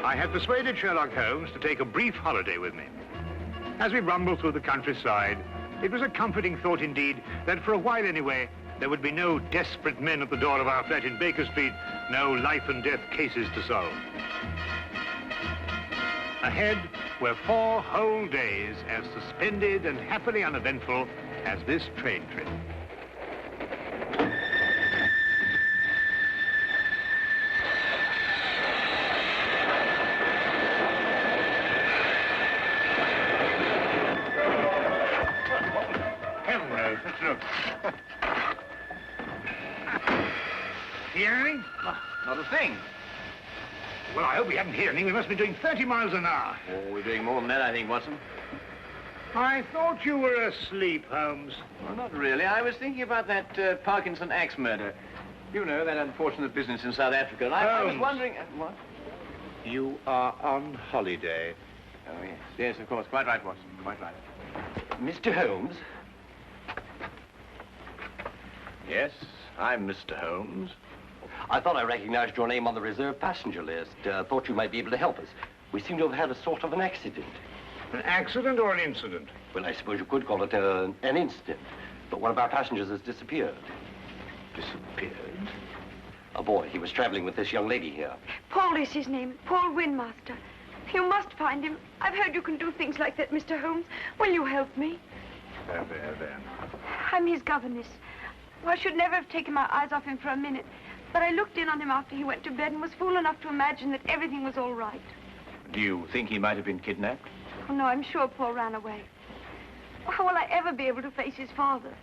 I had persuaded Sherlock Holmes to take a brief holiday with me. As we rumbled through the countryside, it was a comforting thought indeed that for a while anyway, there would be no desperate men at the door of our flat in Baker Street, no life and death cases to solve. Ahead were 4 whole days as suspended and happily uneventful as this train trip. Hear anything? Not a thing. Well, I hope we haven't heard anything. We must be doing 30 miles an hour. Oh, we're doing more than that, I think, Watson. I thought you were asleep, Holmes. Well, not really. I was thinking about that Parkinson axe murder. You know, that unfortunate business in South Africa. And I was wondering... what? You are on holiday. Oh, yes. Yes, of course. Quite right, Watson. Quite right. Mr. Holmes? Yes, I'm Mr. Holmes. I thought I recognized your name on the reserve passenger list. Thought you might be able to help us. We seem to have had a sort of an accident. An accident or an incident? Well, I suppose you could call it an incident. But one of our passengers has disappeared. Disappeared? A boy. He was traveling with this young lady here. Paul is his name. Paul Windmaster. You must find him. I've heard you can do things like that, Mr. Holmes. Will you help me? There. I'm his governess. I should never have taken my eyes off him for a minute. But I looked in on him after he went to bed and was fool enough to imagine that everything was all right. Do you think he might have been kidnapped? Oh, no, I'm sure Paul ran away. How will I ever be able to face his father?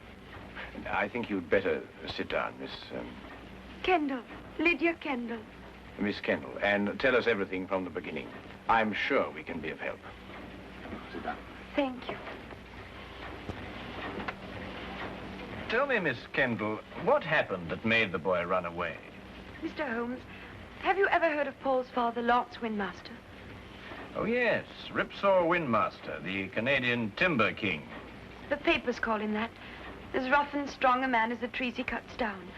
I think you'd better sit down, Miss... Kendall. Lydia Kendall. Miss Kendall, and tell us everything from the beginning. I'm sure we can be of help. Sit down. Thank you. Tell me, Miss Kendall, what happened that made the boy run away? Mr. Holmes, have you ever heard of Paul's father, Lance Windmaster? Oh, yes, Ripsaw Windmaster, the Canadian timber king. The papers call him that. As rough and strong a man as the trees he cuts down.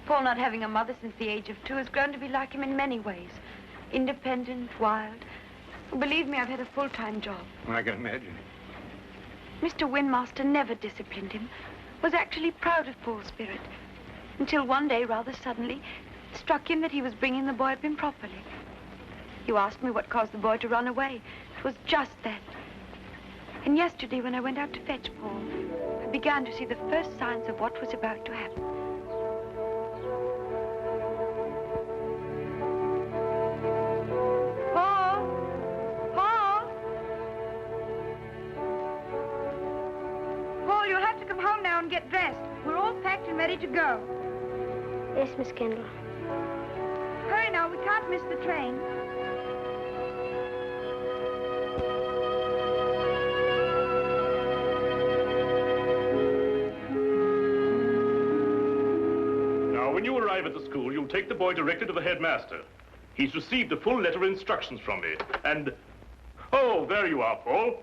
Paul, not having a mother since the age of 2, has grown to be like him in many ways. Independent, wild. Believe me, I've had a full-time job. I can imagine. Mr. Windmaster never disciplined him. Was actually proud of Paul's spirit. Until one day, rather suddenly, it struck him that he was bringing the boy up improperly. You asked me what caused the boy to run away. It was just that. And yesterday, when I went out to fetch Paul, I began to see the first signs of what was about to happen. Paul! Paul! Paul, you'll have to come home now and get dressed. We're all packed and ready to go. Yes, Miss Kendall. Hurry now, we can't miss the train. Now, when you arrive at the school, you'll take the boy directly to the headmaster. He's received a full letter of instructions from me, and... Oh, there you are, Paul.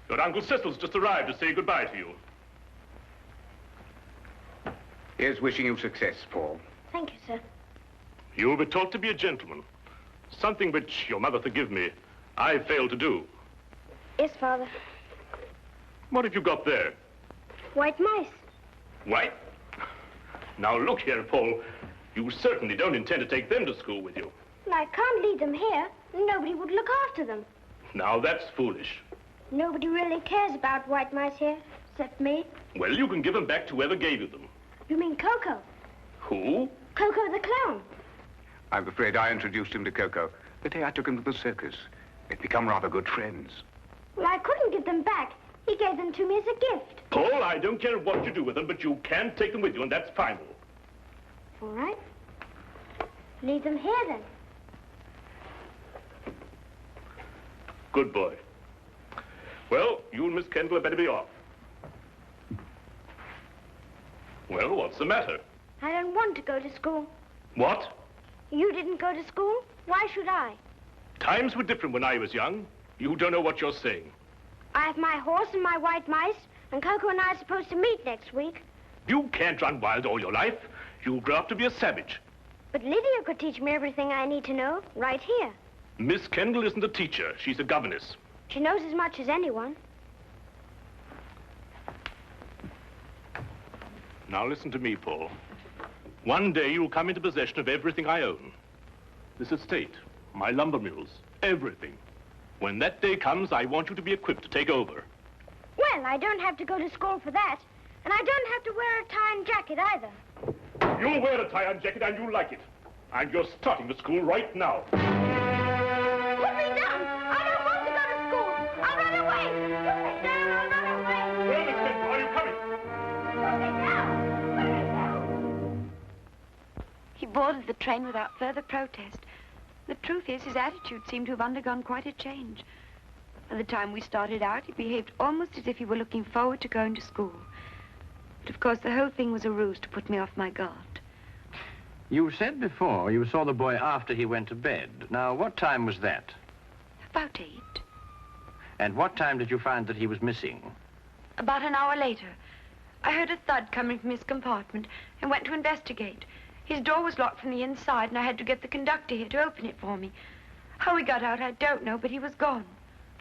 Your Uncle Cecil's just arrived to say goodbye to you. Here's wishing you success, Paul. Thank you, sir. You'll be taught to be a gentleman. Something which, your mother forgive me, I failed to do. Yes, Father. What have you got there? White mice. White? Now look here, Paul. You certainly don't intend to take them to school with you. Well, I can't leave them here. Nobody would look after them. Now that's foolish. Nobody really cares about white mice here, except me. Well, you can give them back to whoever gave you them. You mean Coco? Who? Coco the clown. I'm afraid I introduced him to Coco the day I took him to the circus. They've become rather good friends. Well, I couldn't give them back. He gave them to me as a gift. Paul, I don't care what you do with them, but you can take them with you, and that's final. All right. Leave them here, then. Good boy. Well, you and Miss Kendall had better be off. Well, what's the matter? I don't want to go to school. What? You didn't go to school? Why should I? Times were different when I was young. You don't know what you're saying. I have my horse and my white mice, and Coco and I are supposed to meet next week. You can't run wild all your life. You'll grow up to be a savage. But Lydia could teach me everything I need to know right here. Miss Kendall isn't a teacher. She's a governess. She knows as much as anyone. Now listen to me, Paul. One day you'll come into possession of everything I own. This estate, my lumber mills, everything. When that day comes, I want you to be equipped to take over. Well, I don't have to go to school for that. And I don't have to wear a tie and jacket either. You'll wear a tie and jacket and you'll like it. And you're starting to school right now. Put me down! I don't want to go to school! I'll run away! Put me down! I'll run away! Well, Miss Kendall, are you coming? Put me down! Put me down! He boarded the train without further protest. The truth is, his attitude seemed to have undergone quite a change. By the time we started out, he behaved almost as if he were looking forward to going to school. But of course, the whole thing was a ruse to put me off my guard. You said before you saw the boy after he went to bed. Now, what time was that? About 8. And what time did you find that he was missing? About an hour later, I heard a thud coming from his compartment and went to investigate. His door was locked from the inside, and I had to get the conductor here to open it for me. How he got out, I don't know, but he was gone.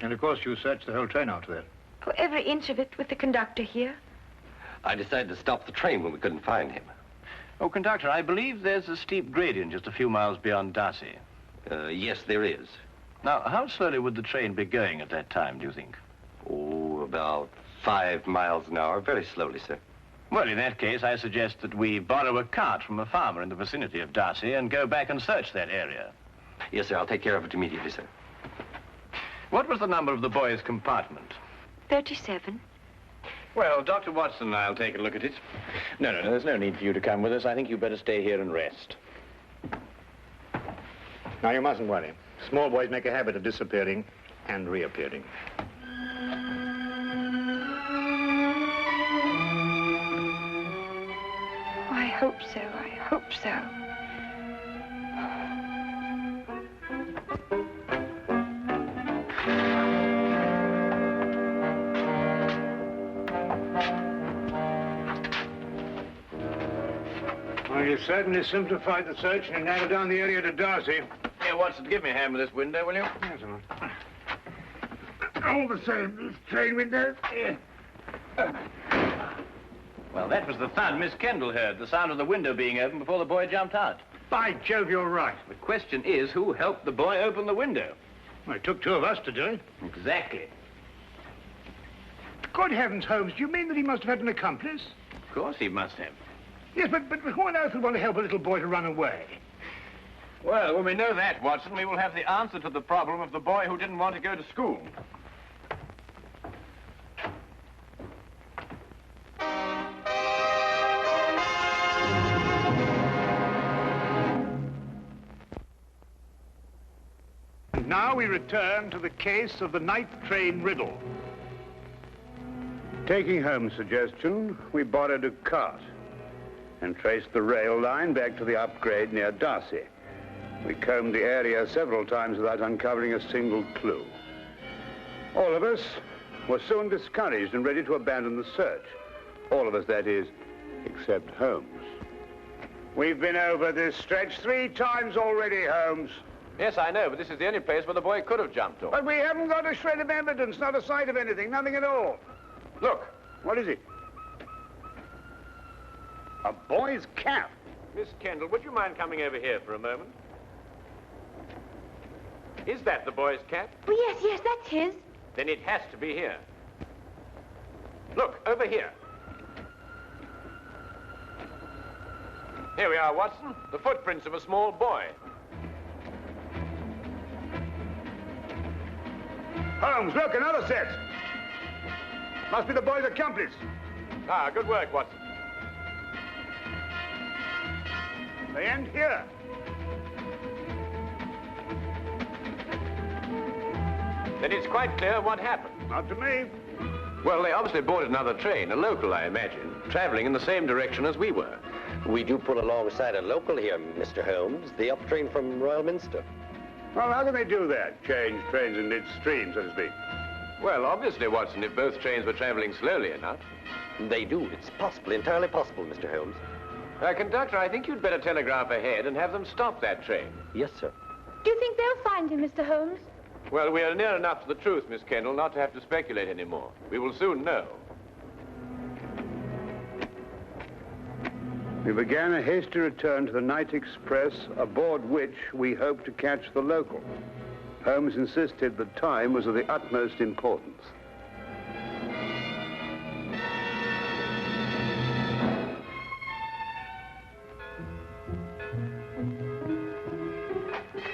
And of course you searched the whole train after that. Oh, every inch of it with the conductor here. I decided to stop the train when we couldn't find him. Oh, conductor, I believe there's a steep gradient just a few miles beyond Darcy. Yes, there is. Now, how slowly would the train be going at that time, do you think? Oh, about 5 miles an hour. Very slowly, sir. Well, in that case, I suggest that we borrow a cart from a farmer in the vicinity of Darcy and go back and search that area. Yes, sir. I'll take care of it immediately, sir. What was the number of the boy's compartment? 37. Well, Dr. Watson and I'll take a look at it. No, there's no need for you to come with us. I think you'd better stay here and rest. Now, you mustn't worry. Small boys make a habit of disappearing and reappearing. Oh, I hope so. I hope so. Well, you certainly simplified the search and narrowed down the area to Darcy. Here, Watson, give me a hand with this window, will you? Yes, all the same, these train windows. Well, that was the thud Miss Kendall heard, the sound of the window being opened before the boy jumped out. By Jove, you're right. The question is, who helped the boy open the window? Well, it took 2 of us to do it. Exactly. Good heavens, Holmes, do you mean that he must have had an accomplice? Of course he must have. Yes, but who on earth would want to help a little boy to run away? Well, when we know that, Watson, we will have the answer to the problem of the boy who didn't want to go to school. And now we return to the case of the night train riddle. Taking Holmes' suggestion, we borrowed a cart and traced the rail line back to the upgrade near Darcy. We combed the area several times without uncovering a single clue. All of us were soon discouraged and ready to abandon the search. All of us, that is, except Holmes. We've been over this stretch 3 times already, Holmes. Yes, I know, but this is the only place where the boy could have jumped off. But we haven't got a shred of evidence, not a sight of anything, nothing at all. Look, What is it? A boy's cap. Miss Kendall, would you mind coming over here for a moment? Is that the boy's cap? Oh, yes, that's his. Then it has to be here. Look, over here. Here we are, Watson. The footprints of a small boy. Holmes, look, another set. Must be the boy's accomplice. Ah, good work, Watson. They end here. Then it's quite clear what happened. Not to me. Well, they obviously boarded another train, a local, I imagine, traveling in the same direction as we were. We do pull alongside a local here, Mr. Holmes, the up train from Royal Minster. Well, how can they do that? Change trains in midstream, so to speak. Well, obviously, Watson, if both trains were traveling slowly enough. They do. It's possible, entirely possible, Mr. Holmes. Conductor, I think you'd better telegraph ahead and have them stop that train. Yes, sir. Do you think they'll find him, Mr. Holmes? Well, we are near enough to the truth, Miss Kendall, not to have to speculate anymore. We will soon know. We began a hasty return to the night express, aboard which we hoped to catch the local. Holmes insisted that time was of the utmost importance.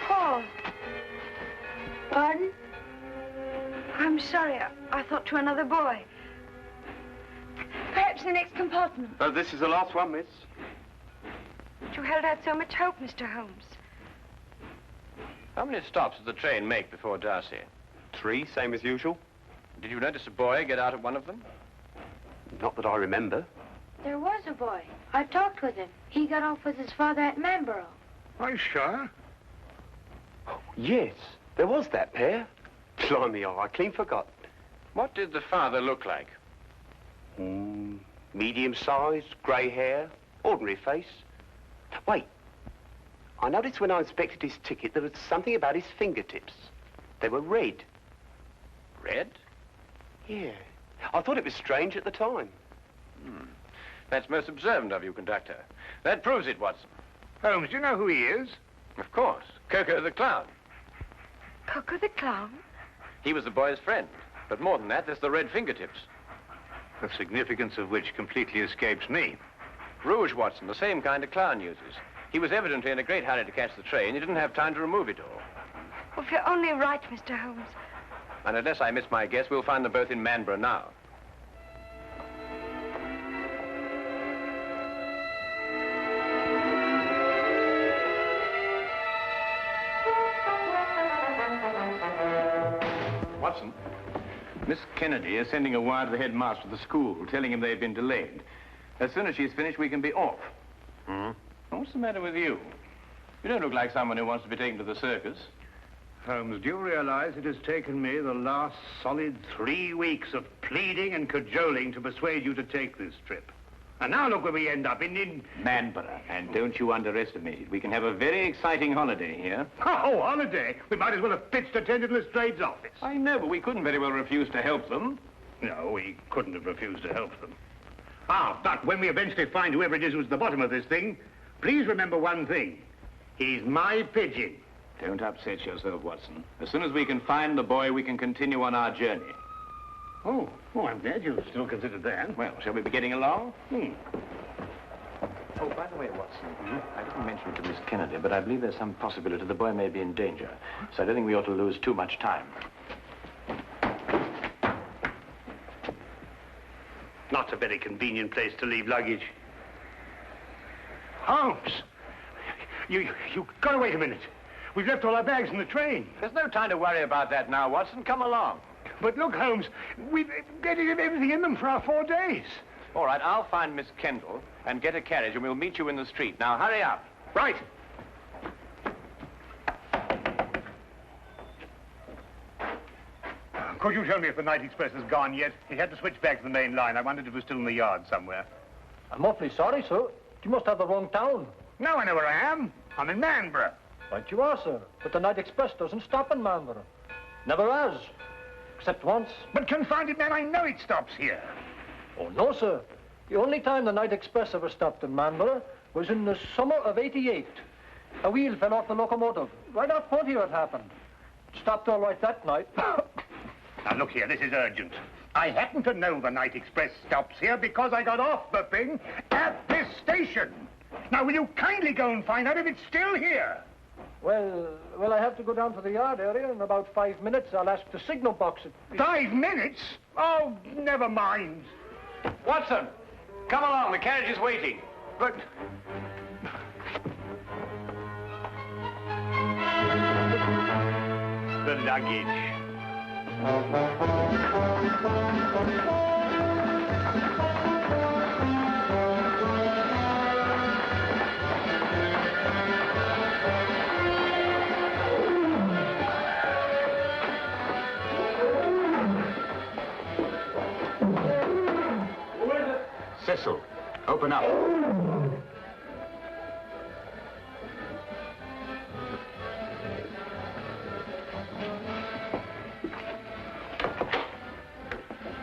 Paul. Pardon? I'm sorry. I thought to another boy. Perhaps the next compartment. Oh, this is the last one, miss. You held out so much hope, Mr. Holmes. How many stops did the train make before Darcy? 3, same as usual. Did you notice a boy get out of one of them? Not that I remember. There was a boy. I talked with him. He got off with his father at Manborough. Are you sure? Yes, there was that pair. Blimey, I clean forgot. What did the father look like? Medium-sized, grey hair, ordinary face. Wait, I noticed when I inspected his ticket there was something about his fingertips. They were red. Red? Yeah, I thought it was strange at the time. That's most observant of you, conductor. That proves it, Watson. Holmes, do you know who he is? Of course. Coco the clown. Coco the clown? He was the boy's friend. But more than that, there's the red fingertips. The significance of which completely escapes me. Rouge, Watson, the same kind of clown uses. He was evidently in a great hurry to catch the train. He didn't have time to remove it all. Oh, if you're only right, Mr. Holmes. And unless I miss my guess, we'll find them both in Manborough now. Watson, Miss Kennedy is sending a wire to the headmaster of the school, telling him they've been delayed. As soon as she's finished, we can be off. What's the matter with you? You don't look like someone who wants to be taken to the circus. Holmes, do you realize it has taken me the last solid 3 weeks of pleading and cajoling to persuade you to take this trip? And now look where we end up, in Manborough. And don't you underestimate it. We can have a very exciting holiday here. Oh, holiday? We might as well have pitched a tent in the Straits office. I know, but we couldn't very well refuse to help them. No, we couldn't have refused to help them. Ah, but when we eventually find whoever it is who's at the bottom of this thing, please remember one thing. He's my pigeon. Don't upset yourself, Watson. As soon as we can find the boy, we can continue on our journey. Oh, I'm glad you still considered that. Well, shall we be getting along? Hmm. Oh, by the way, Watson, I didn't mention it to Miss Kennedy, but I believe there's some possibility the boy may be in danger. So I don't think we ought to lose too much time. Not a very convenient place to leave luggage. Holmes! You gotta wait a minute. We've left all our bags in the train. There's no time to worry about that now, Watson. Come along. But look, Holmes, we've got everything in them for our 4 days. All right, I'll find Miss Kendall and get a carriage, and we'll meet you in the street. Now, hurry up. Right. Could you tell me if the night express has gone yet? He had to switch back to the main line. I wondered if it was still in the yard somewhere. I'm awfully sorry, sir. You must have the wrong town. Now I know where I am. I'm in Manborough. Right you are, sir. But the Night Express doesn't stop in Marlborough. Never has. Except once. But confound it, man, I know it stops here. Oh, no, sir. The only time the Night Express ever stopped in Marlborough was in the summer of '88. A wheel fell off the locomotive. Right out front here it happened. It stopped all right that night. Now, look here, this is urgent. I happen to know the Night Express stops here because I got off the thing at this station. Now, will you kindly go and find out if it's still here? Well, I have to go down to the yard area. In about 5 minutes, I'll ask the signal box. 5 minutes? Oh, never mind. Watson, come along. The carriage is waiting. But... the luggage. Cecil, open up.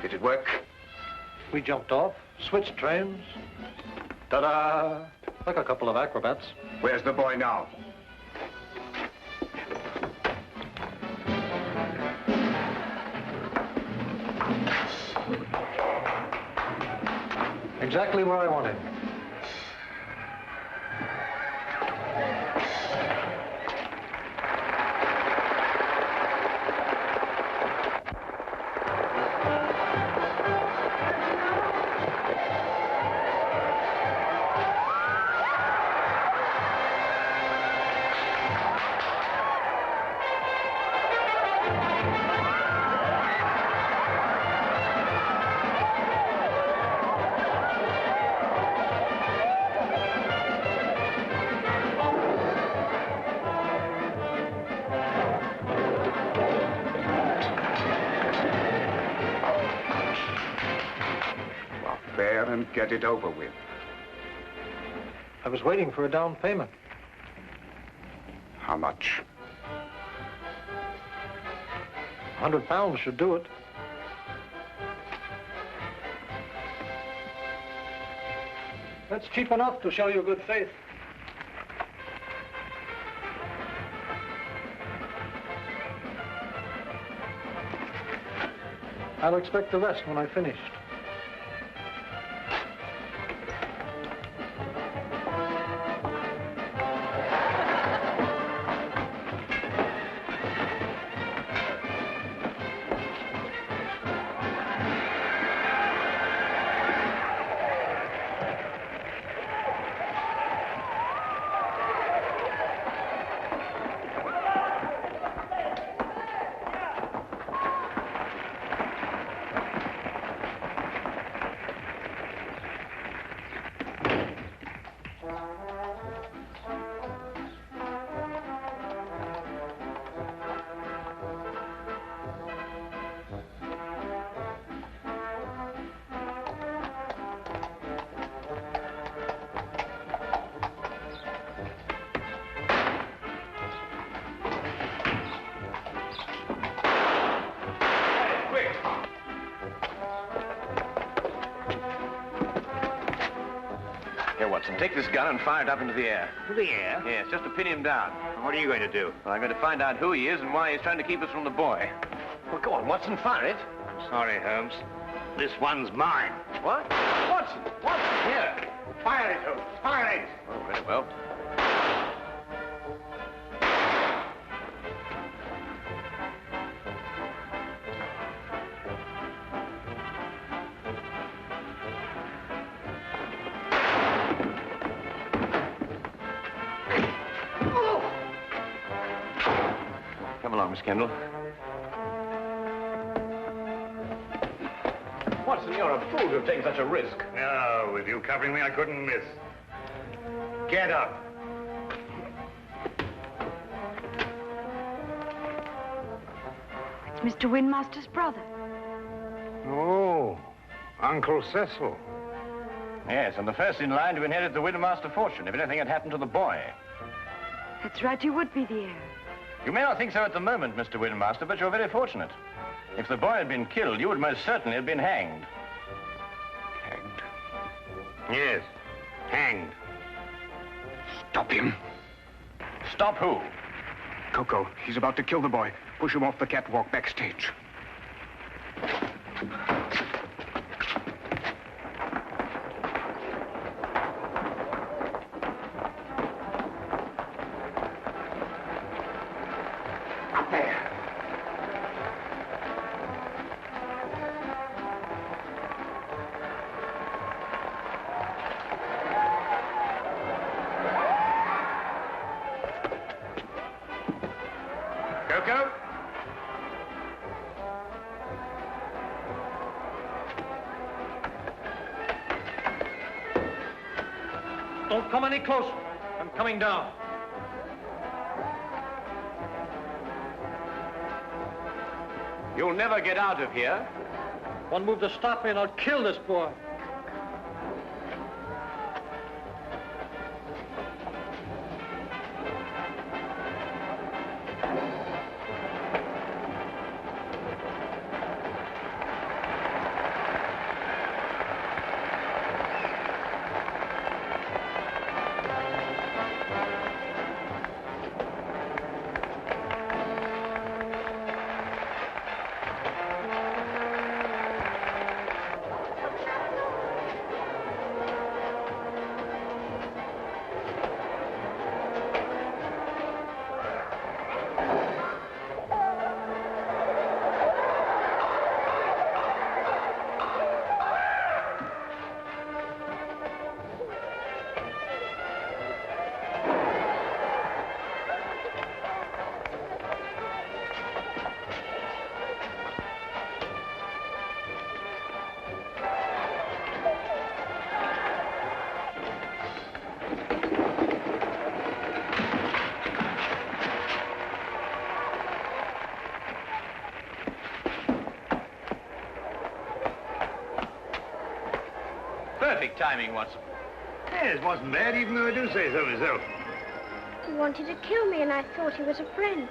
Did it work? We jumped off, switched trains. Ta-da! Like a couple of acrobats. Where's the boy now? Exactly where I want him. And get it over with. I was waiting for a down payment. How much? £100 should do it. That's cheap enough to show you good faith. I'll expect the rest when I've finished. Watson, take this gun and fire it up into the air. To the air? Yes, just to pin him down. And what are you going to do? Well, I'm going to find out who he is and why he's trying to keep us from the boy. Well, go on, Watson, fire it. I'm sorry, Holmes. This one's mine. What? Watson! Watson, here! Fire it, Holmes. Fire it! Oh, very well. Come along, Miss Kendall. Watson, you're a fool to have taken such a risk. No, with you covering me, I couldn't miss. Get up. It's Mr. Windmaster's brother. Oh, Uncle Cecil. Yes, and the first in line to inherit the Windmaster fortune if anything had happened to the boy. That's right, you would be the heir. You may not think so at the moment, Mr. Windmaster, but you're very fortunate. If the boy had been killed, you would most certainly have been hanged. Hanged? Yes, hanged. Stop him. Stop who? Coco, he's about to kill the boy. Push him off the catwalk backstage. Up there. Coco? Don't come any closer. I'm coming down. You'll never get out of here. One move to stop me and I'll kill this boy. Perfect timing, Watson. Yes, wasn't bad, even though I do say so myself. He wanted to kill me, and I thought he was a friend.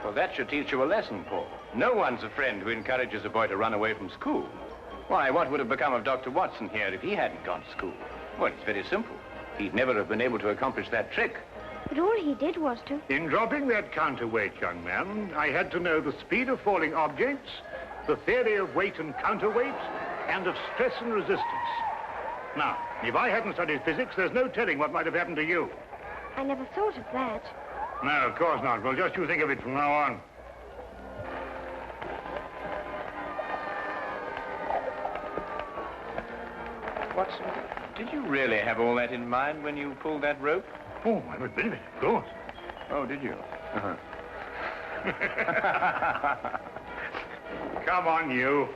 Well, that should teach you a lesson, Paul. No one's a friend who encourages a boy to run away from school. Why, what would have become of Dr. Watson here if he hadn't gone to school? Well, it's very simple. He'd never have been able to accomplish that trick. But all he did was to... In dropping that counterweight, young man, I had to know the speed of falling objects, the theory of weight and counterweight, and of stress and resistance. Now, if I hadn't studied physics, there's no telling what might have happened to you. I never thought of that. No, of course not. Well, just you think of it from now on. Watson, did you really have all that in mind when you pulled that rope? Oh, every bit of it, of course. Oh, did you? Uh-huh. Come on, you.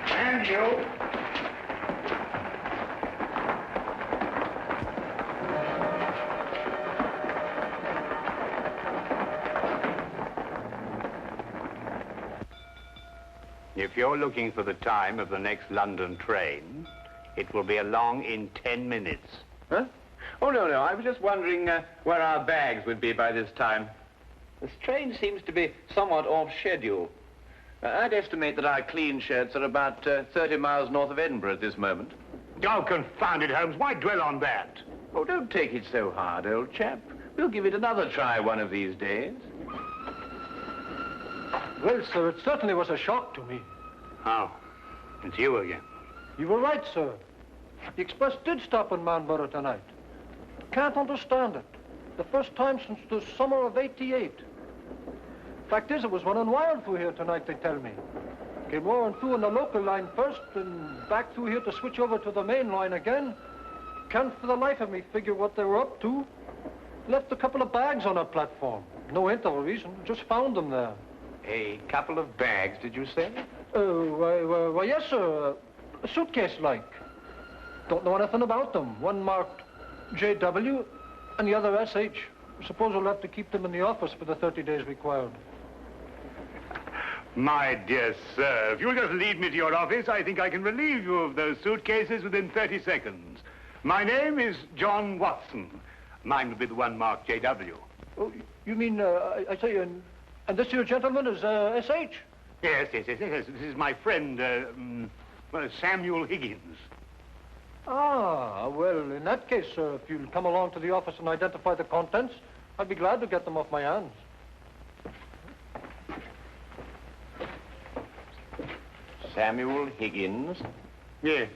And you. If you're looking for the time of the next London train, it will be along in 10 minutes. Huh? Oh, no. I was just wondering where our bags would be by this time. This train seems to be somewhat off schedule. I'd estimate that our clean shirts are about 30 miles north of Edinburgh at this moment. Oh, confound it, Holmes. Why dwell on that? Oh, don't take it so hard, old chap. We'll give it another try one of these days. Well, sir, it certainly was a shock to me. Oh, it's you again. You were right, sir. The express did stop in Marlborough tonight. Can't understand it. The first time since the summer of '88. Fact is, it was running wild through here tonight, they tell me. Came roaring through on the local line first, and back through here to switch over to the main line again. Can't for the life of me figure what they were up to. Left a couple of bags on our platform. No hint of a reason, just found them there. A couple of bags, did you say? Why, yes, sir. A suitcase-like. Don't know anything about them. One marked JW and the other SH. Suppose we'll have to keep them in the office for the 30 days required. My dear sir, if you'll just lead me to your office, I think I can relieve you of those suitcases within 30 seconds. My name is John Watson. Mine will be the one marked J.W. Oh, you mean, I say, and this here gentleman is, S.H.? Yes. This is my friend, Samuel Higgins. Ah, well, in that case, sir, if you'll come along to the office and identify the contents, I'd be glad to get them off my hands. Samuel Higgins? Yes.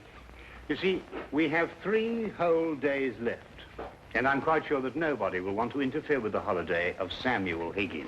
You see, we have 3 whole days left. And I'm quite sure that nobody will want to interfere with the holiday of Samuel Higgins.